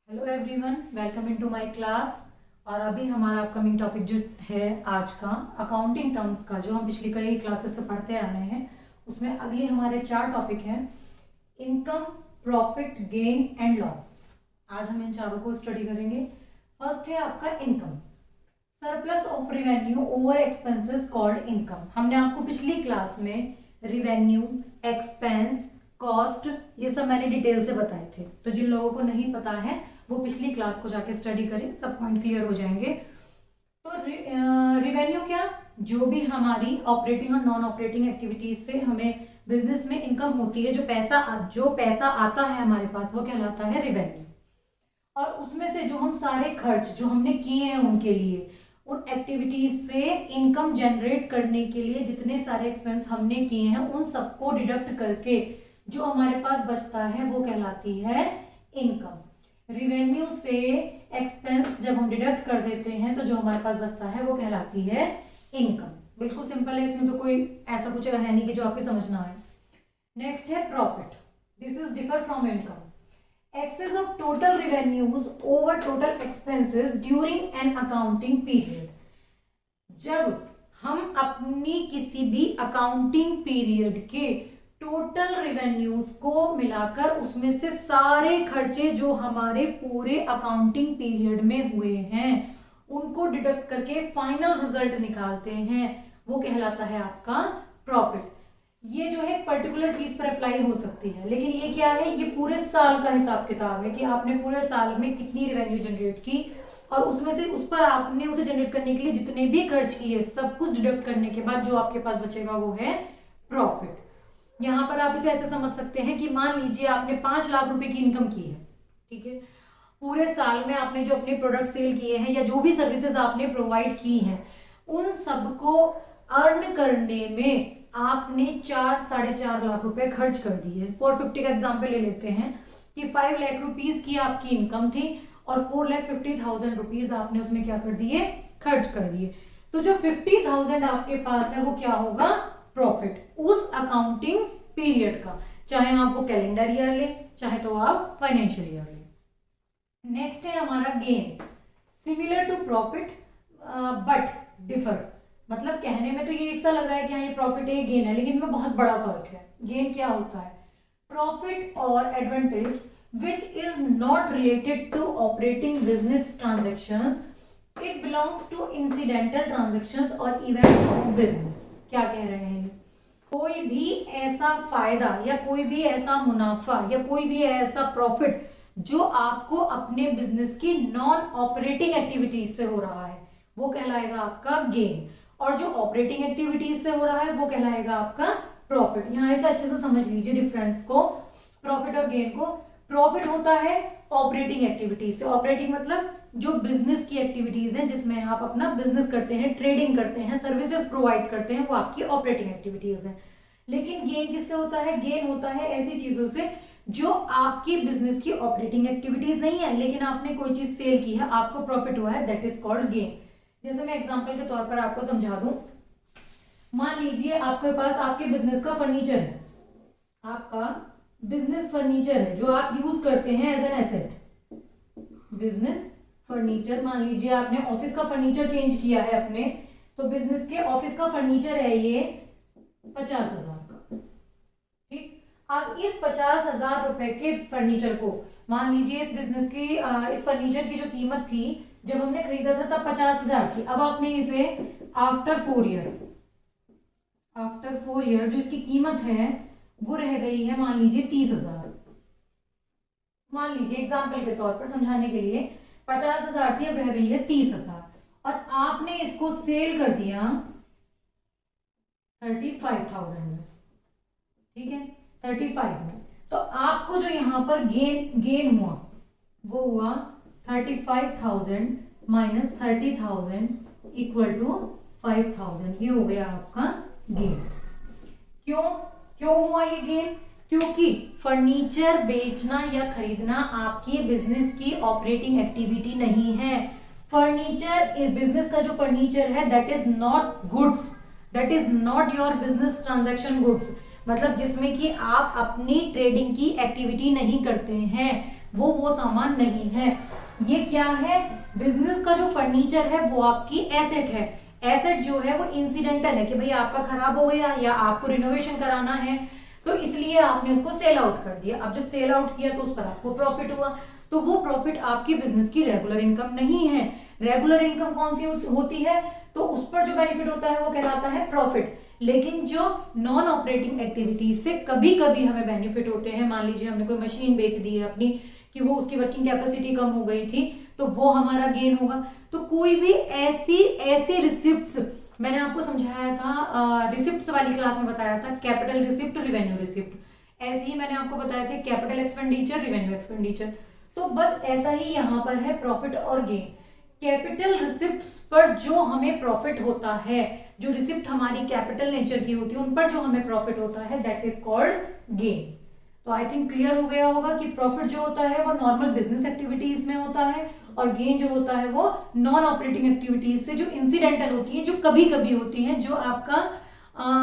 Hello everyone, welcome into my class. और अभी हमारा अपकमिंग टॉपिक जो है आज का अकाउंटिंग टर्म्स का, जो हम पिछली कई क्लासेस से पढ़ते आ रहे हैं, उसमें अगले हमारे 4 टॉपिक हैं। Income, profit, gain and loss. आज हम इन चारों को स्टडी करेंगे। फर्स्ट है आपका income. Surplus of revenue over expenses called income. हमने आपको पिछली क्लास में रिवेन्यू, एक्सपेंस, कॉस्ट, ये सब मैंने डिटेल से बताए थे। तो जिन लोगों को नहीं पता है वो पिछली क्लास को जाके स्टडी करें, सब पॉइंट क्लियर हो जाएंगे। तो रिवेन्यू क्या, जो भी हमारी ऑपरेटिंग और नॉन ऑपरेटिंग एक्टिविटीज से हमें बिजनेस में इनकम होती है, जो पैसा आता है हमारे पास, वो कहलाता है रिवेन्यू। और उसमें से जो हम सारे खर्च जो हमने किए हैं उनके लिए, उन एक्टिविटीज से इनकम जनरेट करने के लिए जितने सारे एक्सपेंस हमने किए हैं, उन सबको डिडक्ट करके जो हमारे पास बचता है वो कहलाती है इनकम। रिवेन्यू से एक्सपेंस जब हम डिडक्ट कर देते हैं तो जो हमारे पास बचता है वो कहलाती है इनकम। बिल्कुल सिंपल है, इसमें तो कोई ऐसा कुछ है नहीं कि जो आपको समझना है। नेक्स्ट है profit. This is differ from income. Excess of total revenues over total expenses during an accounting period. जब हम अपनी किसी भी अकाउंटिंग पीरियड के टोटल रिवेन्यूज को मिलाकर उसमें से सारे खर्चे जो हमारे पूरे अकाउंटिंग पीरियड में हुए हैं उनको डिडक्ट करके फाइनल रिजल्ट निकालते हैं, वो कहलाता है आपका प्रॉफिट। ये जो है पर्टिकुलर चीज पर अप्लाई हो सकती है, लेकिन ये क्या है, ये पूरे साल का हिसाब किताब है कि आपने पूरे साल में कितनी रेवेन्यू जनरेट की और उसमें से उस पर आपने उसे जनरेट करने के लिए जितने भी खर्च किए सब कुछ डिडक्ट करने के बाद जो आपके पास बचेगा वो है प्रॉफिट। यहां पर आप इसे ऐसे समझ सकते हैं कि मान लीजिए आपने 5 लाख रुपए की इनकम की है, ठीक है। पूरे साल में आपने जो अपने प्रोडक्ट सेल किए हैं या जो भी सर्विसेज आपने प्रोवाइड की हैं, उन सबको अर्न करने में आपने 4-4.5 लाख रुपए खर्च कर दिए। 450 का एग्जाम्पल ले लेते हैं कि 5 लाख रुपीज की आपकी इनकम थी और 4,50,000 रुपीज आपने उसमें क्या कर दिए, खर्च कर दिए। तो जो 50,000 आपके पास है वो क्या होगा, प्रॉफिट उस अकाउंटिंग पीरियड का, चाहे आप वो कैलेंडर ईयर ले चाहे तो आप फाइनेंशियल ईयर ले। नेक्स्ट है हमारा gain. Similar to profit but differ. मतलब कहने में तो ये एक सा लग रहा है कि हाँ ये प्रॉफिट है, गेन है, लेकिन इनमें बहुत बड़ा फर्क है। गेन क्या होता है, प्रॉफिट और advantage which is not related to operating business transactions, it belongs to incidental transactions और इवेंट्स ऑफ बिजनेस। क्या कह रहे हैं, कोई भी ऐसा फायदा या कोई भी ऐसा मुनाफा या कोई भी ऐसा प्रॉफिट जो आपको अपने बिजनेस की नॉन ऑपरेटिंग एक्टिविटीज से हो रहा है वो कहलाएगा आपका गेन, और जो ऑपरेटिंग एक्टिविटीज से हो रहा है वो कहलाएगा आपका प्रॉफिट। यहां से अच्छे से समझ लीजिए डिफरेंस को, प्रॉफिट और गेन को। प्रॉफिट होता है ऑपरेटिंग एक्टिविटीज से। ऑपरेटिंग मतलब जो बिजनेस की एक्टिविटीज हैं जिसमें आप अपना बिजनेस करते हैं, ट्रेडिंग करते हैं, सर्विसेज प्रोवाइड करते हैं, वो आपकी ऑपरेटिंग एक्टिविटीज हैं। लेकिन गेन किससे होता है, गेन होता है ऐसी चीजों से जो आपकी बिजनेस की ऑपरेटिंग एक्टिविटीज नहीं है, लेकिन आपने कोई चीज सेल की है, आपको प्रॉफिट हुआ है, दैट इज कॉल्ड गेन। जैसे मैं एग्जांपल के तौर पर आपको समझा दूं, मान लीजिए आपके पास आपके बिजनेस का फर्नीचर है, आपका बिजनेस फर्नीचर है जो आप यूज करते हैं as an asset. Business furniture, मान लीजिए आपने ऑफिस का फर्नीचर चेंज किया है अपने, तो बिजनेस के ऑफिस का फर्नीचर है ये 50,000 का, ठीक। अब इस 50,000 रुपए के फर्नीचर को, मान लीजिए इस बिजनेस की इस फर्नीचर की जो कीमत थी जब हमने खरीदा था तब 50,000 थी। अब आपने इसे आफ्टर 4 ईयर जो इसकी कीमत है वो रह गई है मान लीजिए 30,000। मान लीजिए एग्जाम्पल के तौर पर समझाने के लिए 50,000 थी, अब रह गई है 30,000, और आपने इसको सेल कर दिया 35,000 में, ठीक है, 35 में। तो आपको जो यहां पर गेन हुआ वो हुआ 35,000 माइनस 30,000 इक्वल टू 5,000। ये हो गया आपका गेन। क्यों हुआ ये गेन, क्योंकि फर्नीचर बेचना या खरीदना आपकी बिजनेस की ऑपरेटिंग एक्टिविटी नहीं है। फर्नीचर, बिजनेस का जो फर्नीचर है that is not goods, that is not your business transaction goods. मतलब जिसमें कि आप अपनी ट्रेडिंग की एक्टिविटी नहीं करते हैं, वो सामान नहीं है। ये क्या है, बिजनेस का जो फर्नीचर है वो आपकी एसेट है। एसेट जो है वो इंसिडेंटल है कि भाई आपका खराब हो गया या आपको रिनोवेशन कराना है, तो इसलिए आपने उसको सेल आउट कर दिया। अब जब सेल आउट किया तो उस पर आपको प्रॉफिट हुआ, तो वो प्रॉफिट आपकी बिजनेस की रेगुलर इनकम नहीं है। रेगुलर इनकम कौन सी होती है, तो उस पर जो बेनिफिट होता है वो कहलाता है प्रॉफिट। लेकिन जो नॉन ऑपरेटिंग एक्टिविटीज से कभी कभी हमें बेनिफिट होते हैं, मान लीजिए हमने कोई मशीन बेच दी है अपनी कि वो उसकी वर्किंग कैपेसिटी कम हो गई थी, तो वो हमारा गेन होगा। तो कोई भी ऐसी रिसिप्ट्स, मैंने आपको समझाया था रिसिप्ट्स वाली क्लास में बताया था, कैपिटल रिसिप्ट, रिवेन्यू रिसिप्ट। ऐसे ही मैंने आपको बताया था कैपिटल एक्सपेंडिचर, रिवेन्यू एक्सपेंडिचर। तो बस ऐसा ही यहाँ पर है प्रॉफिट और गेन। कैपिटल रिसिप्ट्स पर जो हमें प्रॉफिट होता है, जो रिसिप्ट हमारी कैपिटल नेचर की होती है उन पर जो हमें प्रॉफिट होता है, दैट इज कॉल्ड गेन। तो आई थिंक क्लियर हो गया होगा कि प्रॉफिट जो होता है वो नॉर्मल बिजनेस एक्टिविटीज में होता है, और गेन जो होता है वो नॉन ऑपरेटिंग एक्टिविटीज से जो इंसिडेंटल होती है, जो कभी कभी होती है, जो आपका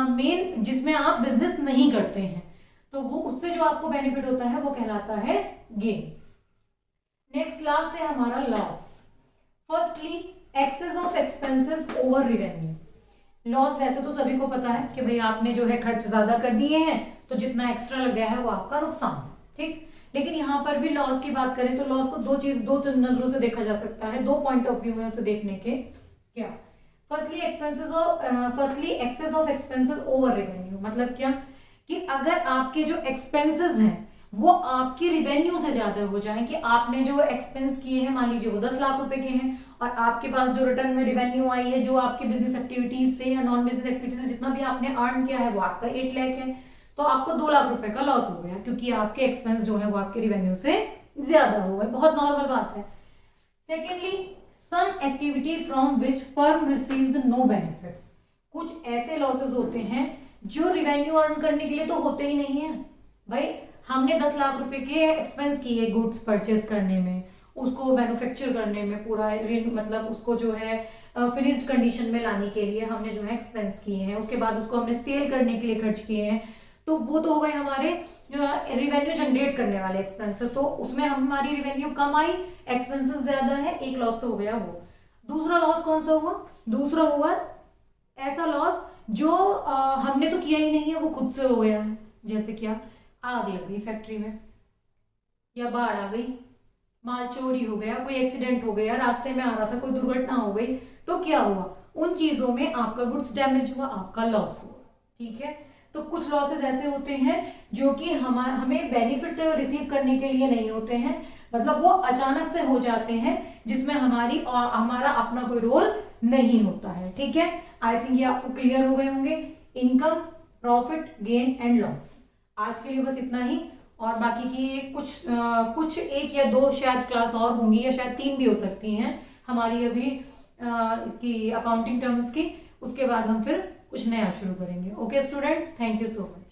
मेन जिसमें आप बिजनेस नहीं करते हैं, तो वो उससे जो आपको बेनिफिट होता है वो कहलाता है गेन। नेक्स्ट लास्ट है हमारा loss. Firstly excess of expenses over revenue. Loss वैसे तो सभी को पता है कि भाई आपने जो है खर्च ज्यादा कर दिए हैं, तो जितना एक्स्ट्रा लग गया है वो आपका नुकसान है, ठीक। लेकिन यहाँ पर भी लॉस की बात करें तो लॉस को दो नजरों से देखा जा सकता है, दो पॉइंट ऑफ व्यू है उसे देखने के। क्या, firstly excess of expenses over revenue, मतलब क्या कि अगर आपके जो एक्सपेंसेस हैं वो आपकी रिवेन्यू से ज्यादा हो जाए, कि आपने जो एक्सपेंस किए हैं मान लीजिए वो 10 लाख रुपए के हैं, और आपके पास जो रिटर्न में रिवेन्यू आई है जो आपकी बिजनेस एक्टिविटीज से या नॉन बिजनेस एक्टिविटीज से जितना भी आपने अर्न किया है वो आपका 8 लाख है, तो आपको 2 लाख रुपए का लॉस हो गया, क्योंकि आपके एक्सपेंस जो है वो आपके रिवेन्यू से ज्यादा हो गए। बहुत नॉर्मल बात है। Secondly, some activity from which firm receives no benefits. कुछ ऐसे लॉसेस होते हैं जो रिवेन्यू अर्न करने के लिए तो होते ही नहीं है। भाई हमने 10 लाख रुपए के एक्सपेंस किए गुड्स परचेस करने में, उसको मैन्युफैक्चर करने में, पूरा मतलब उसको जो है फिनिश्ड कंडीशन में लाने के लिए हमने जो है एक्सपेंस किए हैं, उसके बाद उसको हमने सेल करने के लिए खर्च किए हैं, तो वो तो हो गए हमारे रिवेन्यू जनरेट करने वाले एक्सपेंसेस। तो उसमें हमारी रिवेन्यू कम आई, एक्सपेंसेस ज्यादा है, एक लॉस तो हो गया वो। दूसरा लॉस कौन सा हुआ, दूसरा हुआ ऐसा लॉस जो हमने तो किया ही नहीं है, वो खुद से हो गया है। जैसे क्या, आग लग गई फैक्ट्री में, या बाढ़ आ गई, माल चोरी हो गया, कोई एक्सीडेंट हो गया, रास्ते में आ रहा था कोई दुर्घटना हो गई, तो क्या हुआ, उन चीजों में आपका गुड्स डैमेज हुआ, आपका लॉस हुआ, ठीक है। तो कुछ लॉसेस ऐसे होते हैं जो कि हमें बेनिफिट रिसीव करने के लिए नहीं होते हैं, मतलब वो अचानक से हो जाते हैं जिसमें हमारा अपना कोई रोल नहीं होता है, ठीक है। आई थिंक ये आपको क्लियर हो गए होंगे, income, profit, gain and loss. आज के लिए बस इतना ही, और बाकी की कुछ एक या दो शायद क्लास और होंगी, या शायद 3 भी हो सकती हैं हमारी अभी इसकी अकाउंटिंग टर्म्स की। उसके बाद हम फिर कुछ नया शुरू करेंगे। Okay students, thank you so much.